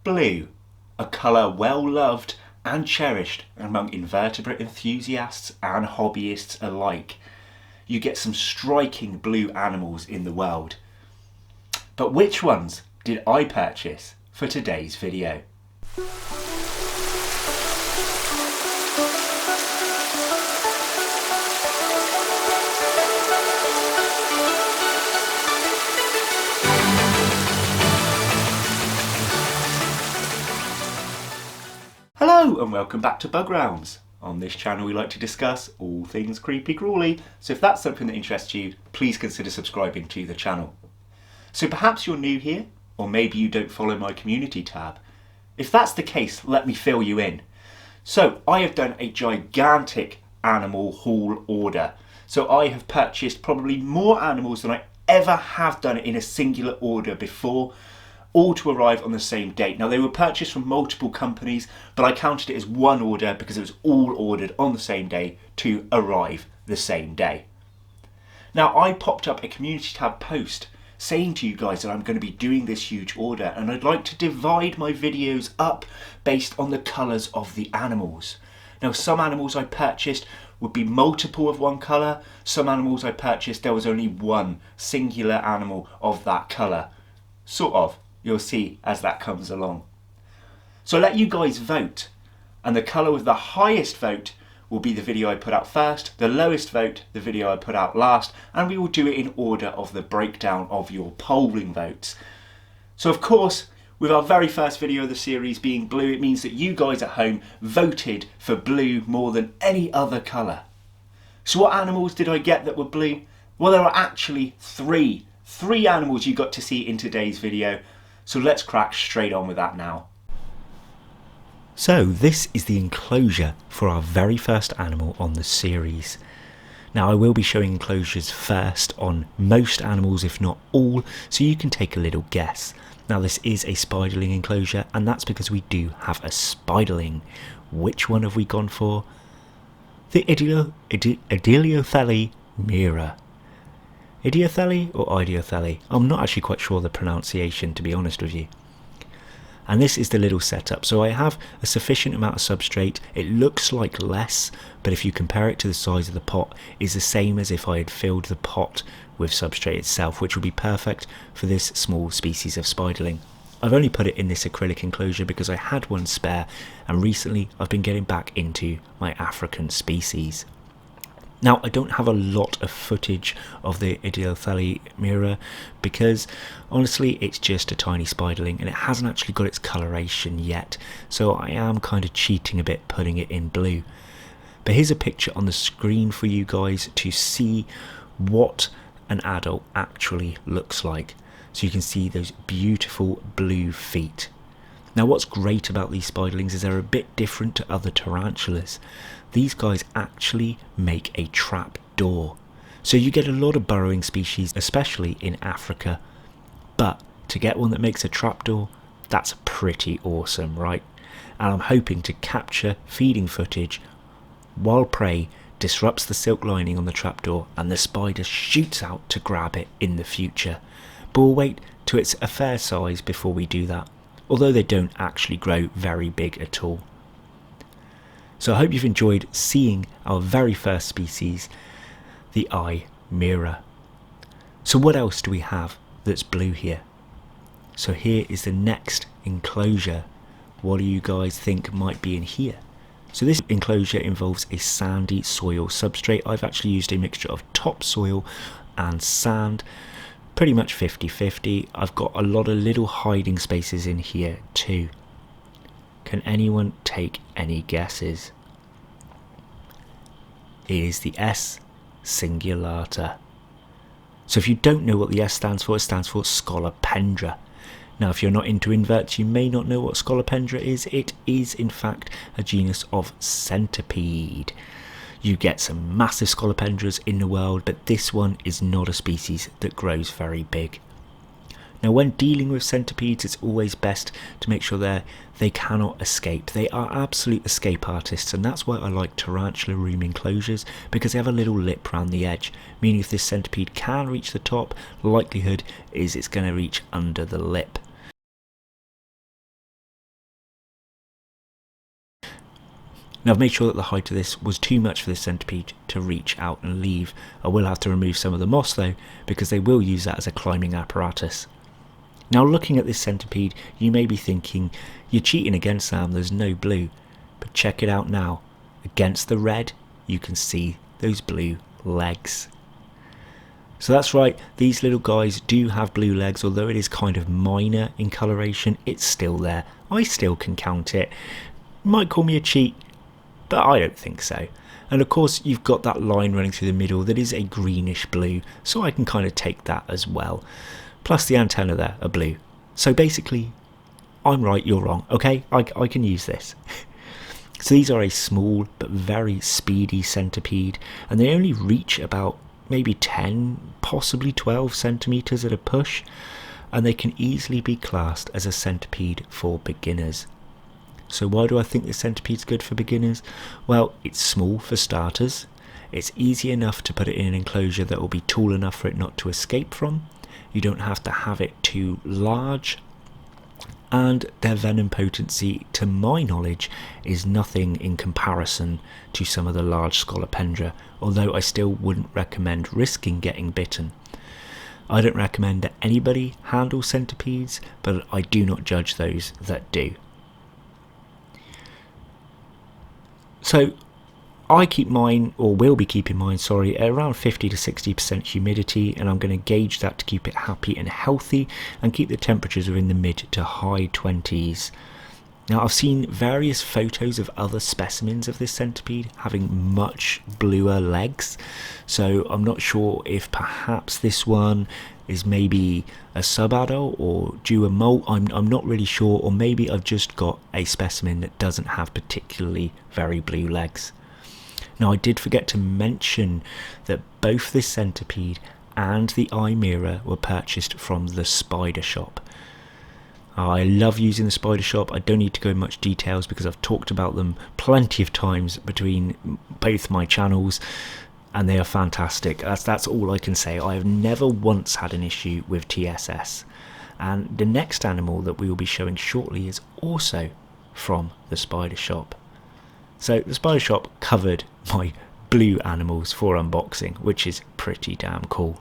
Blue, a colour well loved and cherished among invertebrate enthusiasts and hobbyists alike. You get some striking blue animals in the world. But which ones did I purchase for today's video? Hello and welcome back to Bug Realms. On this channel we like to discuss all things creepy crawly, so if that's something that interests you, please consider subscribing to the channel. So perhaps you're new here, or maybe you don't follow my community tab. If that's the case, let me fill you in. So I have done a gigantic animal haul order. So I have purchased probably more animals than I ever have done in a singular order before, all to arrive on the same date. Now they were purchased from multiple companies, but I counted it as one order because it was all ordered on the same day to arrive the same day. Now I popped up a community tab post saying to you guys that I'm going to be doing this huge order, and I'd like to divide my videos up based on the colours of the animals. Now some animals I purchased would be multiple of one colour, some animals I purchased there was only one singular animal of that colour. Sort of. You'll see as that comes along. So I'll let you guys vote, and the colour with the highest vote will be the video I put out first, the lowest vote the video I put out last, and we will do it in order of the breakdown of your polling votes. So of course, with our very first video of the series being blue, it means that you guys at home voted for blue more than any other colour. So what animals did I get that were blue? Well, there are actually three animals you got to see in today's video. So let's crack straight on with that now. So this is the enclosure for our very first animal on the series. Now I will be showing enclosures first on most animals, if not all, so you can take a little guess. Now this is a spiderling enclosure, and that's because we do have a spiderling. Which one have we gone for? The Idiothelly Mira. Idiothelly or Idiothelly? I'm not actually quite sure the pronunciation, to be honest with you. And this is the little setup. So I have a sufficient amount of substrate. It looks like less, but if you compare it to the size of the pot, it's the same as if I had filled the pot with substrate itself, which would be perfect for this small species of spiderling. I've only put it in this acrylic enclosure because I had one spare, and recently I've been getting back into my African species. Now I don't have a lot of footage of the Idiothelly Mira because honestly it's just a tiny spiderling and it hasn't actually got its coloration yet, so I am kind of cheating a bit putting it in blue. But here's a picture on the screen for you guys to see what an adult actually looks like. So you can see those beautiful blue feet. Now what's great about these spiderlings is they're a bit different to other tarantulas. These guys actually make a trap door. So you get a lot of burrowing species, especially in Africa. But to get one that makes a trap door, that's pretty awesome, right? And I'm hoping to capture feeding footage while prey disrupts the silk lining on the trapdoor and the spider shoots out to grab it in the future. But we'll wait till it's a fair size before we do that, although they don't actually grow very big at all. So I hope you've enjoyed seeing our very first species, the eye mira. So what else do we have that's blue here? So here is the next enclosure. What do you guys think might be in here? So this enclosure involves a sandy soil substrate. I've actually used a mixture of topsoil and sand, pretty much 50-50. I've got a lot of little hiding spaces in here too. Can anyone take any guesses? It is the S singulata. So if you don't know what the S stands for, it stands for Scolopendra. Now if you're not into inverts, you may not know what Scolopendra is. It is in fact a genus of centipede. You get some massive Scolopendras in the world, but this one is not a species that grows very big. Now when dealing with centipedes, it's always best to make sure they cannot escape. They are absolute escape artists, and that's why I like tarantula room enclosures, because they have a little lip around the edge, meaning if this centipede can reach the top, likelihood is it's going to reach under the lip. Now I've made sure that the height of this was too much for this centipede to reach out and leave. I will have to remove some of the moss though, because they will use that as a climbing apparatus. Now looking at this centipede, you may be thinking, you're cheating again Sam, there's no blue. But check it out now. Against the red, you can see those blue legs. So that's right, these little guys do have blue legs, although it is kind of minor in coloration, it's still there. I still can count it. You might call me a cheat, but I don't think so. And of course you've got that line running through the middle that is a greenish blue, so I can kind of take that as well. Plus the antenna there are blue. So basically, I'm right, you're wrong, okay? I can use this. So these are a small but very speedy centipede, and they only reach about maybe 10, possibly 12 centimeters at a push, and they can easily be classed as a centipede for beginners. So why do I think the centipede's good for beginners? Well, it's small for starters, it's easy enough to put it in an enclosure that will be tall enough for it not to escape from, you don't have to have it too large, and their venom potency, to my knowledge, is nothing in comparison to some of the large Scolopendra, although I still wouldn't recommend risking getting bitten. I don't recommend that anybody handle centipedes, but I do not judge those that do. So I keep mine, or will be keeping mine, sorry, at around 50 to 60% humidity, and I'm going to gauge that to keep it happy and healthy and keep the temperatures within the mid to high 20s. Now I've seen various photos of other specimens of this centipede having much bluer legs, so I'm not sure if perhaps this one is maybe a subadult or due a molt. I'm not really sure, or maybe I've just got a specimen that doesn't have particularly very blue legs. Now I did forget to mention that both this centipede and the eye mirror were purchased from the Spidershop. I love using the Spidershop. I don't need to go in much details because I've talked about them plenty of times between both my channels, and they are fantastic. That's all I can say. I have never once had an issue with TSS, and the next animal that we will be showing shortly is also from the Spidershop. So the Spidershop covered my blue animals for unboxing, which is pretty damn cool.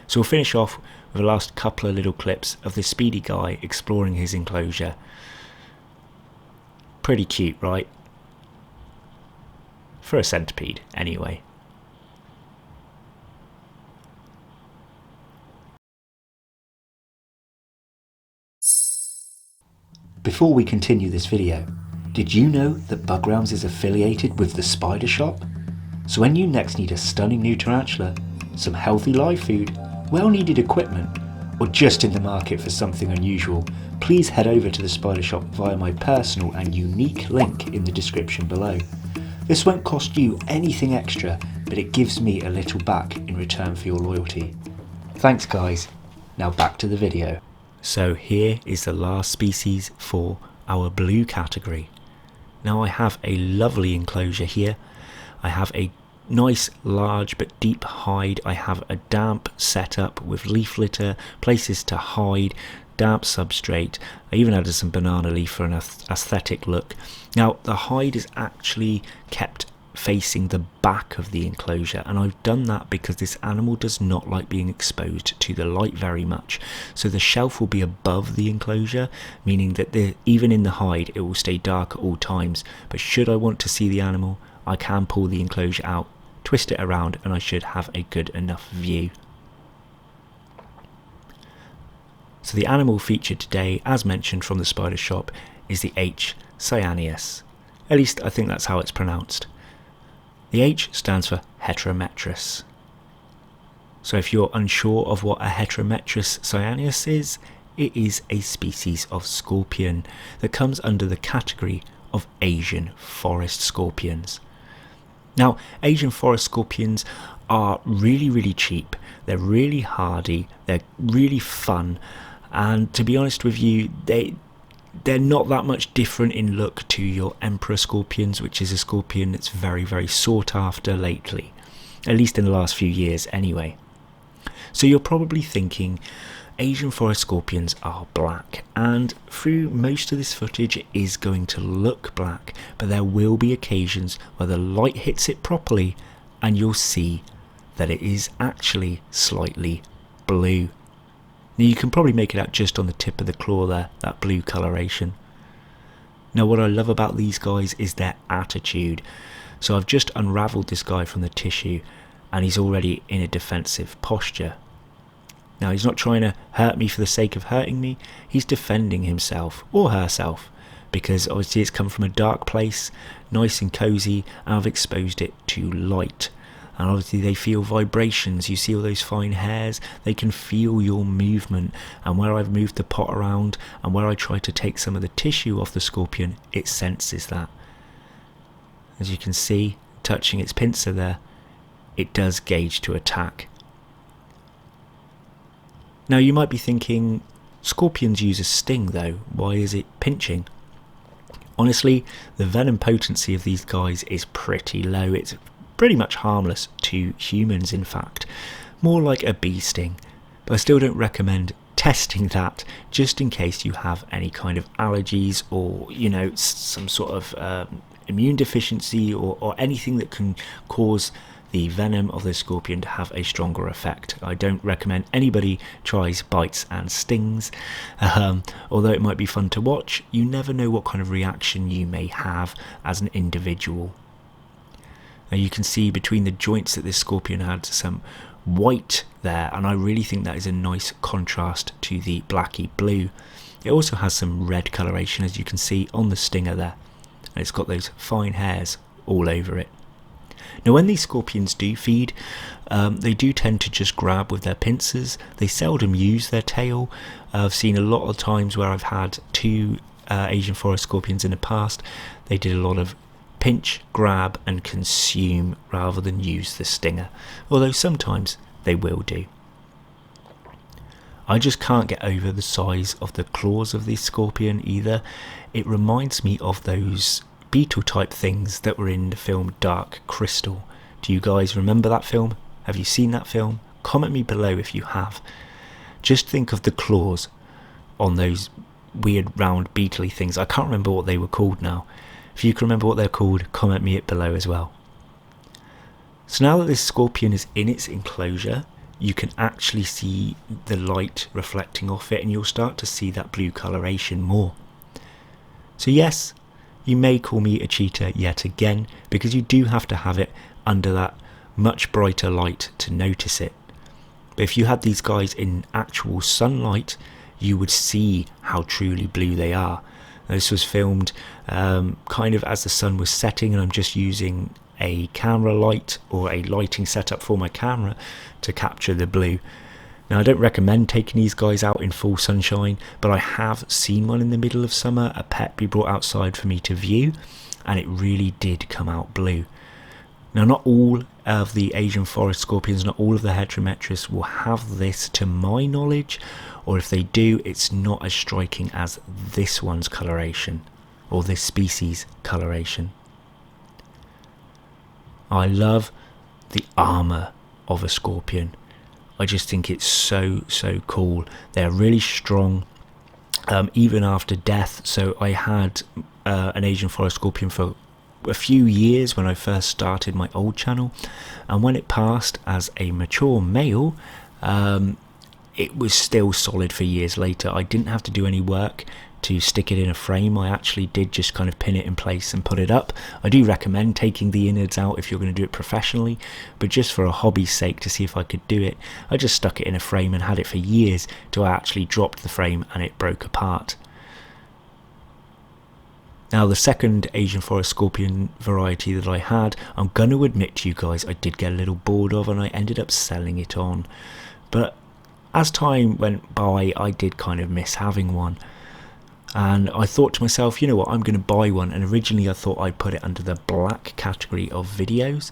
So we'll finish off with the last couple of little clips of this speedy guy exploring his enclosure. Pretty cute, right? For a centipede, anyway. Before we continue this video, did you know that Bugzuk is affiliated with the Spidershop? So when you next need a stunning new tarantula, some healthy live food, well-needed equipment, or just in the market for something unusual, please head over to the Spidershop via my personal and unique link in the description below. This won't cost you anything extra, but it gives me a little back in return for your loyalty. Thanks guys, now back to the video. So here is the last species for our blue category. Now I have a lovely enclosure here. I have a nice large but deep hide. I have a damp setup with leaf litter, places to hide, damp substrate. I even added some banana leaf for an aesthetic look. Now the hide is actually kept facing the back of the enclosure, and I've done that because this animal does not like being exposed to the light very much. So the shelf will be above the enclosure, meaning that even in the hide it will stay dark at all times, but should I want to see the animal, I can pull the enclosure out, twist it around, and I should have a good enough view. So the animal featured today, as mentioned from the Spidershop, is the H. cyaneus. At least I think that's how it's pronounced. The H stands for heterometrus. So if you're unsure of what a heterometrus cyaneus is, it is a species of scorpion that comes under the category of Asian forest scorpions. Now, Asian forest scorpions are really cheap, they're really hardy, they're really fun, and to be honest with you, they're not that much different in look to your emperor scorpions, which is a scorpion that's very sought after lately, at least in the last few years anyway. So you're probably thinking, Asian forest scorpions are black, and through most of this footage it is going to look black, but there will be occasions where the light hits it properly and you'll see that it is actually slightly blue. Now you can probably make it out just on the tip of the claw there, that blue coloration. Now what I love about these guys is their attitude. So I've just unravelled this guy from the tissue and he's already in a defensive posture. Now he's not trying to hurt me for the sake of hurting me, he's defending himself or herself, because obviously it's come from a dark place, nice and cosy, and I've exposed it to light. And obviously they feel vibrations, you see all those fine hairs, they can feel your movement, and where I've moved the pot around and where I try to take some of the tissue off the scorpion, it senses that. As you can see, touching its pincer there, it does gauge to attack. Now you might be thinking, scorpions use a sting though, why is it pinching? Honestly, the venom potency of these guys is pretty low. It's pretty much harmless to humans, in fact, more like a bee sting, but I still don't recommend testing that just in case you have any kind of allergies or, you know, some sort of immune deficiency or anything that can cause the venom of the scorpion to have a stronger effect. I don't recommend anybody tries bites and stings, although it might be fun to watch. You never know what kind of reaction you may have as an individual. Now you can see between the joints that this scorpion had some white there, and I really think that is a nice contrast to the blacky blue. It also has some red coloration, as you can see on the stinger there, and it's got those fine hairs all over it. Now when these scorpions do feed, they do tend to just grab with their pincers. They seldom use their tail. I've seen a lot of times where I've had two Asian forest scorpions in the past, they did a lot of pinch, grab and consume rather than use the stinger, although sometimes they will do. I just can't get over the size of the claws of this scorpion either. It reminds me of those beetle type things that were in the film Dark Crystal. Do you guys remember that film? Have you seen that film? Comment me below if you have. Just think of the claws on those weird round beetle-y things. I can't remember what they were called now. If you can remember what they're called, comment me it below as well. So now that this scorpion is in its enclosure, you can actually see the light reflecting off it and you'll start to see that blue coloration more. So yes, you may call me a cheater yet again, because you do have to have it under that much brighter light to notice it. But if you had these guys in actual sunlight, you would see how truly blue they are. This was filmed kind of as the sun was setting, and I'm just using a camera light or a lighting setup for my camera to capture the blue. Now I don't recommend taking these guys out in full sunshine, but I have seen one in the middle of summer, a pet be brought outside for me to view, and it really did come out blue. Now not all of the Asian forest scorpions, not all of the heterometris will have this to my knowledge, or if they do, it's not as striking as this one's coloration, or this species coloration. I love the armour of a scorpion. I just think it's so cool. They're really strong, even after death. So I had an Asian forest scorpion for a few years when I first started my old channel, and when it passed as a mature male, it was still solid for years later. I didn't have to do any work to stick it in a frame. I actually did just kind of pin it in place and put it up. I do recommend taking the innards out if you're going to do it professionally, but just for a hobby's sake, to see if I could do it, I just stuck it in a frame and had it for years till I actually dropped the frame and it broke apart. Now the second Asian forest scorpion variety that I had, I'm going to admit to you guys, I did get a little bored of, and I ended up selling it on. But as time went by, I did kind of miss having one. And I thought to myself, you know what, I'm going to buy one. And originally I thought I'd put it under the black category of videos.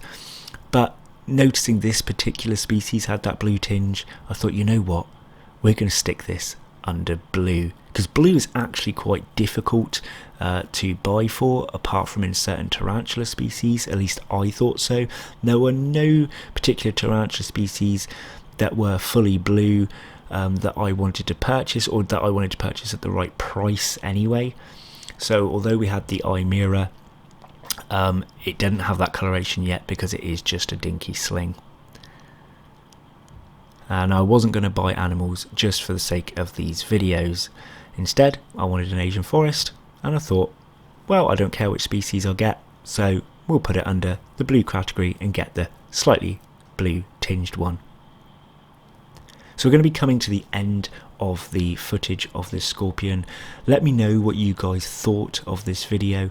But noticing this particular species had that blue tinge, I thought, you know what, we're going to stick this under blue. Because blue is actually quite difficult to buy for, apart from in certain tarantula species. At least I thought so. There were no particular tarantula species that were fully blue that I wanted to purchase, or that I wanted to purchase at the right price anyway. So although we had the eye mirror, it didn't have that coloration yet because it is just a dinky sling. And I wasn't going to buy animals just for the sake of these videos. Instead, I wanted an Asian forest, and I thought, well, I don't care which species I get, so we'll put it under the blue category and get the slightly blue tinged one. So we're going to be coming to the end of the footage of this scorpion. Let me know what you guys thought of this video,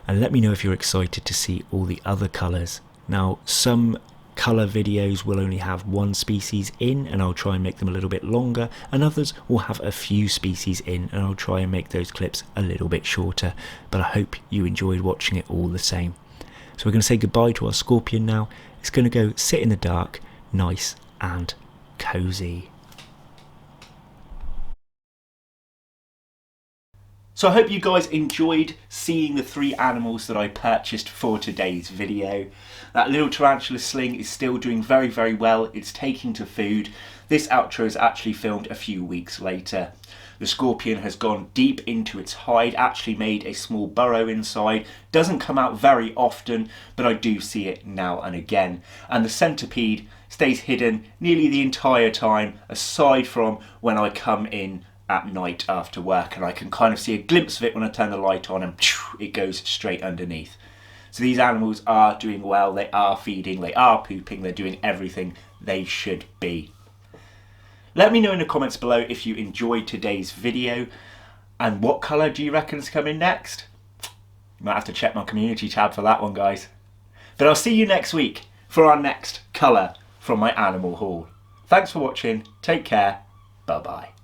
and let me know if you're excited to see all the other colours. Now, some colour videos will only have one species in, and I'll try and make them a little bit longer, and others will have a few species in, and I'll try and make those clips a little bit shorter, but I hope you enjoyed watching it all the same. So we're going to say goodbye to our scorpion now. It's going to go sit in the dark, nice and cosy. So I hope you guys enjoyed seeing the 3 animals that I purchased for today's video. That little tarantula sling is still doing very, very well. It's taking to food. This outro is actually filmed a few weeks later. The scorpion has gone deep into its hide, actually made a small burrow inside. Doesn't come out very often, but I do see it now and again. And the centipede stays hidden nearly the entire time, aside from when I come in at night after work, and I can kind of see a glimpse of it when I turn the light on, and it goes straight underneath. So these animals are doing well, they are feeding, they are pooping, they're doing everything they should be. Let me know in the comments below if you enjoyed today's video, and what colour do you reckon is coming next? You might have to check my community tab for that one, guys. But I'll see you next week for our next colour from my animal haul. Thanks for watching, take care, bye bye.